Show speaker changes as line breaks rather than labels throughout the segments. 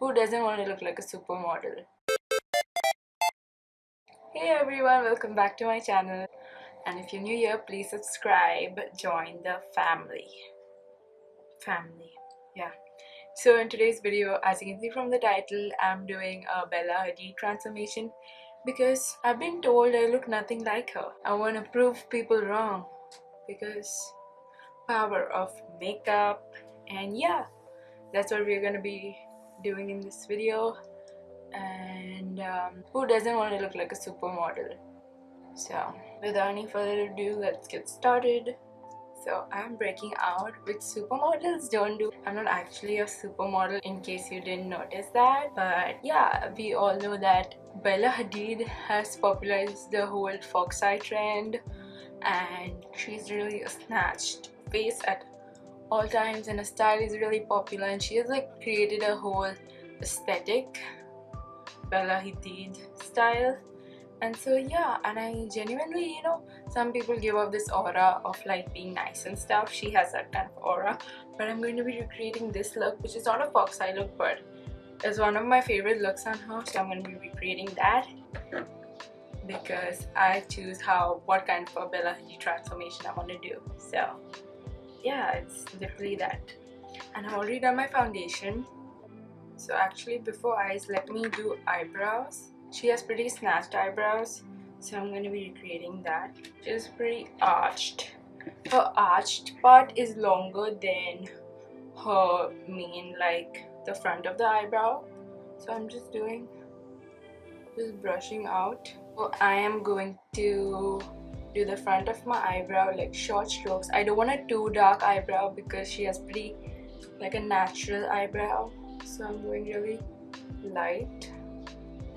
Who doesn't want to look like a supermodel? Hey everyone, welcome back to my channel. And if you're new here, please subscribe, join the family. Yeah. So in today's video, as you can see from the title, I'm doing a Bella Hadid transformation because I've been told I look nothing like her. I want to prove people wrong because power of makeup, and yeah, that's what we're gonna be doing in this video. And who doesn't want to look like a supermodel? So without any further ado, let's get started. So I'm breaking out, which supermodels don't do. I'm not actually a supermodel, in case you didn't notice that. But yeah, we all know that Bella Hadid has popularized the whole fox eye trend, and she's really a snatched face at all times, and her style is really popular, and she has like created a whole aesthetic, Bella Hadid style. And so yeah, and I genuinely, some people give off this aura of like being nice and stuff. She has that kind of aura, but I'm going to be recreating this look, which is not a fox eye look, but is one of my favorite looks on her. So I'm going to be recreating that because I choose what kind of a Bella Hadid transformation I want to do. So yeah, it's literally that. And I've already done my foundation. So actually, before eyes, let me do eyebrows. She has pretty snatched eyebrows, so I'm going to be recreating that. She's pretty arched. Her arched part is longer than her main, like the front of the eyebrow. So I'm just brushing out. So I am going to do the front of my eyebrow like short strokes. I don't want a too dark eyebrow because she has pretty like a natural eyebrow. So I'm going really light.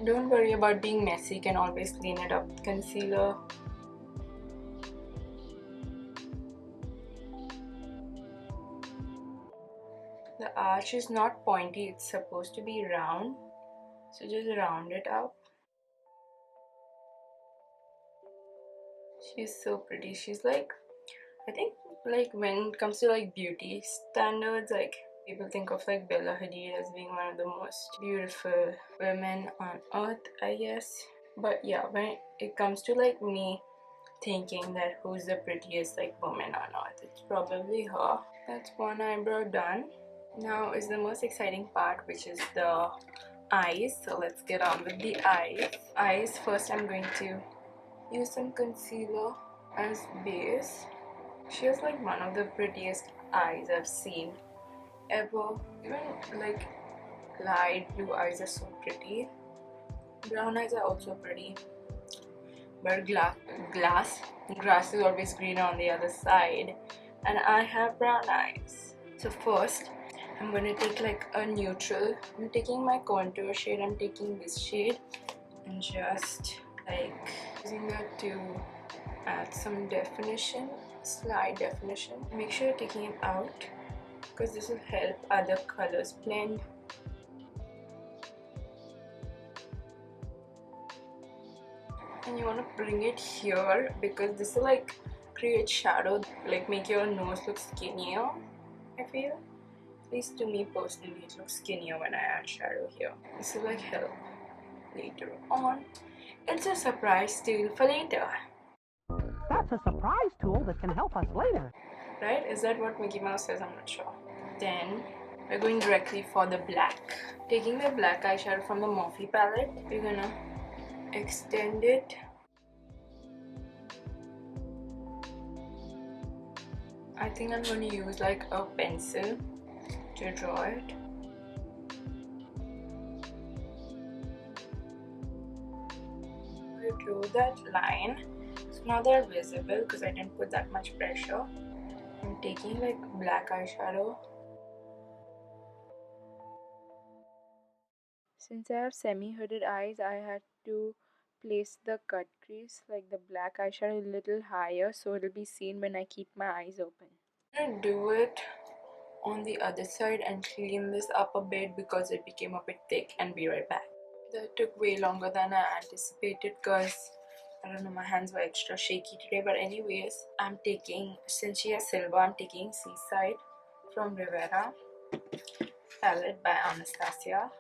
Don't worry about being messy, you can always clean it up with concealer. The arch is not pointy, it's supposed to be round. So just round it up. She's so pretty. She's like, I think like when it comes to like beauty standards, like people think of like Bella Hadid as being one of the most beautiful women on earth, I guess. But yeah, when it comes to like me thinking that who's the prettiest like woman on earth, it's probably her. That's one eyebrow done. Now is the most exciting part, which is the eyes. So let's get on with the eyes. First I'm going to use some concealer as base. She has like one of the prettiest eyes I've seen ever. Even like light blue eyes are so pretty. Brown eyes are also pretty. But grass is always greener on the other side, and I have brown eyes. So first I'm going to take like a neutral. I'm taking my contour shade. I'm taking this shade and just like using that to add some definition, slight definition. Make sure you're taking it out because this will help other colors blend. And you want to bring it here because this will like create shadow, like make your nose look skinnier, I feel. At least to me personally, it looks skinnier when I add shadow here. This will like help later on. It's a surprise tool for later.
That's a surprise tool that can help us later.
Right? Is that what Mickey Mouse says? I'm not sure. Then we're going directly for the black. Taking the black eyeshadow from the Morphe palette, we're gonna extend it. I think I'm going to use like a pencil to draw it. I drew that line, so now they're visible because I didn't put that much pressure. I'm taking like black eyeshadow. Since I have semi-hooded eyes, I had to place the cut crease, like the black eyeshadow, a little higher so it'll be seen when I keep my eyes open. I'm gonna do it on the other side and clean this up a bit because it became a bit thick, and be right back. That took way longer than I anticipated because I don't know, my hands were extra shaky today. But anyways, I'm taking, since she has silver, I'm taking Seaside from Rivera palette by Anastasia.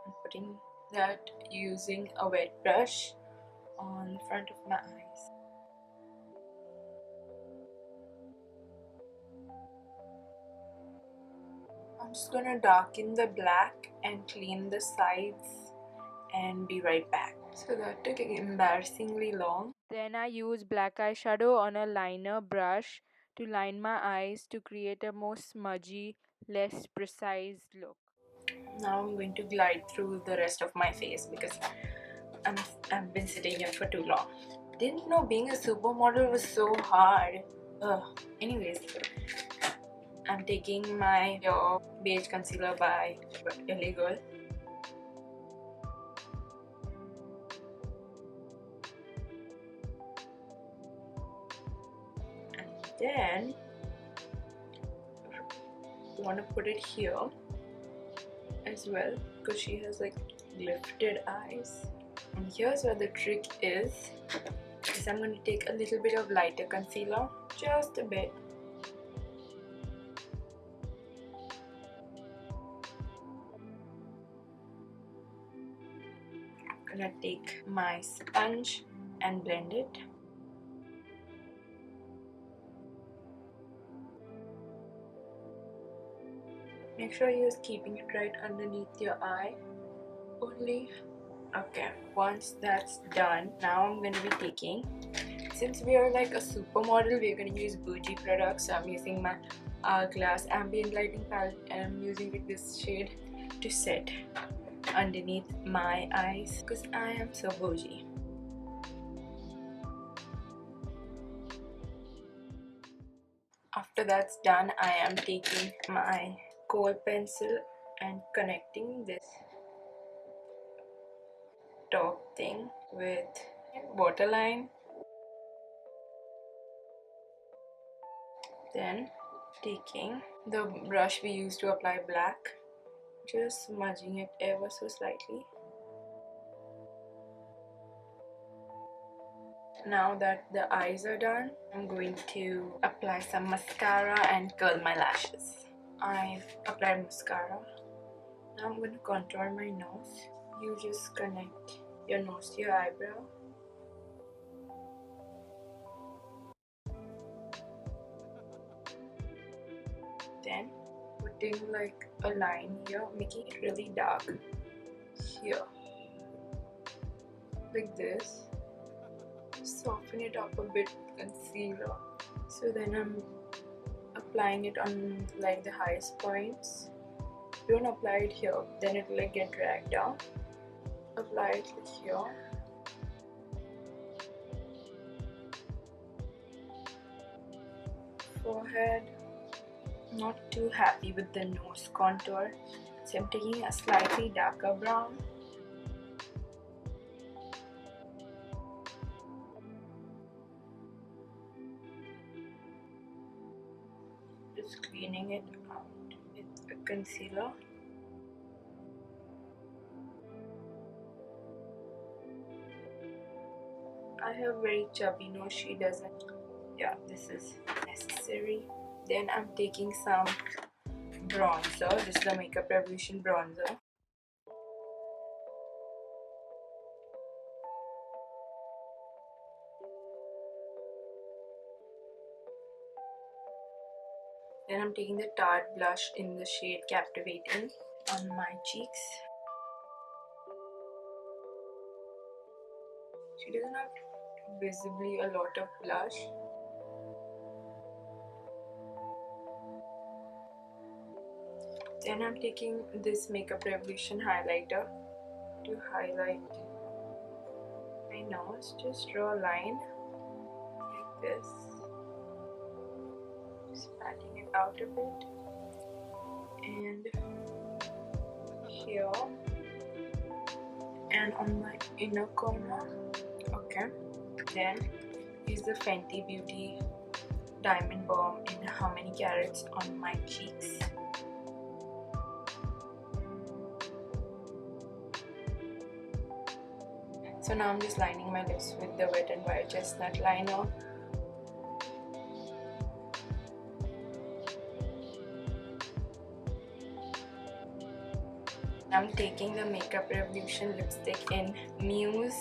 I'm putting that using a wet brush on the front of my eyes. I'm just gonna darken the black and clean the sides and be right back. So that took embarrassingly long. Then I use black eyeshadow on a liner brush to line my eyes to create a more smudgy, less precise look. Now I'm going to glide through the rest of my face because I've been sitting here for too long. Didn't know being a supermodel was so hard. Anyways, I'm taking my Pure Beige Concealer by Illegal. And then I want to put it here as well because she has like lifted eyes. And here's where the trick is I'm going to take a little bit of lighter concealer, just a bit. I'm gonna take my sponge and blend it. Make sure you're keeping it right underneath your eye only. Okay, once that's done, now I'm going to be taking, since we are like a supermodel, we're going to use bougie products. So I'm using my Hourglass ambient lighting palette and I'm using this shade to set underneath my eyes because I am so bougie. After that's done, I am taking my kohl pencil and connecting this top thing with waterline. Then taking the brush we used to apply black, just smudging it ever so slightly. Now that the eyes are done, I'm going to apply some mascara and curl my lashes. I've applied mascara. Now I'm going to contour my nose. You just connect your nose to your eyebrow. Then putting like a line here, making it really dark here, like this. Soften it up a bit with concealer. So then I'm applying it on like the highest points. Don't apply it here, then it will like get dragged down. Apply it here. Forehead. Not too happy with the nose contour, so I'm taking a slightly darker brown. Just cleaning it out with a concealer. I have very chubby nose, she doesn't. Yeah, this is necessary. Then I'm taking some bronzer. This is the Makeup Revolution bronzer. Then I'm taking the Tarte blush in the shade Captivating on my cheeks. She doesn't have visibly a lot of blush. Then I'm taking this Makeup Revolution highlighter to highlight my nose. Just draw a line like this. Just patting it out a bit. And here. And on my inner corner. Okay. Then use the Fenty Beauty Diamond Bomb in How Many Carats on my cheeks. So now I'm just lining my lips with the Wet n Wild Chestnut liner. I'm taking the Makeup Revolution lipstick in Muse.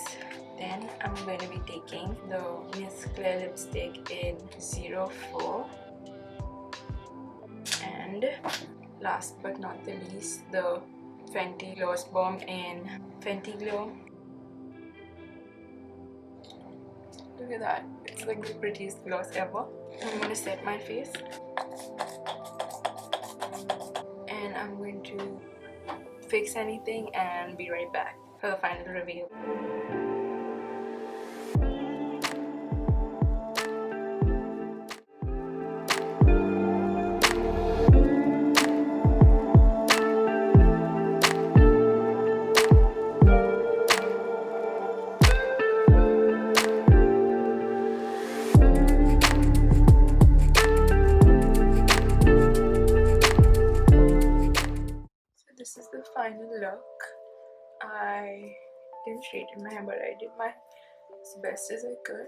Then I'm going to be taking the Miss Claire lipstick in 04. And last but not the least, the Fenty Gloss Bomb in Fenty Glow. Look at that, it's like the prettiest gloss ever. I'm going to set my face and I'm going to fix anything and be right back for the final reveal. This is the final look. I didn't straighten my hair, but I did my as best as I could.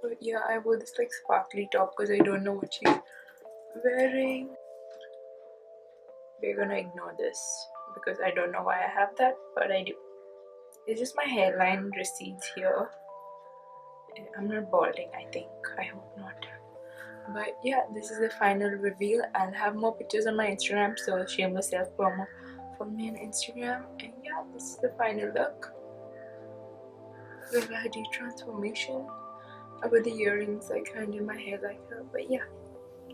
But yeah, I wore this like sparkly top because I don't know what she's wearing. We're gonna ignore this because I don't know why I have that, but I do. It's just my hairline recedes here. I'm not balding, I think. I hope not. But yeah, this is the final reveal. I'll have more pictures on my Instagram, so shameless self promo. Follow me on Instagram. And yeah, this is the final look. Bella Hadid transformation. With the earrings, I kind of did my hair like her. But yeah,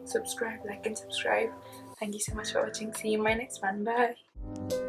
subscribe, like and subscribe. Thank you so much for watching. See you in my next one. Bye.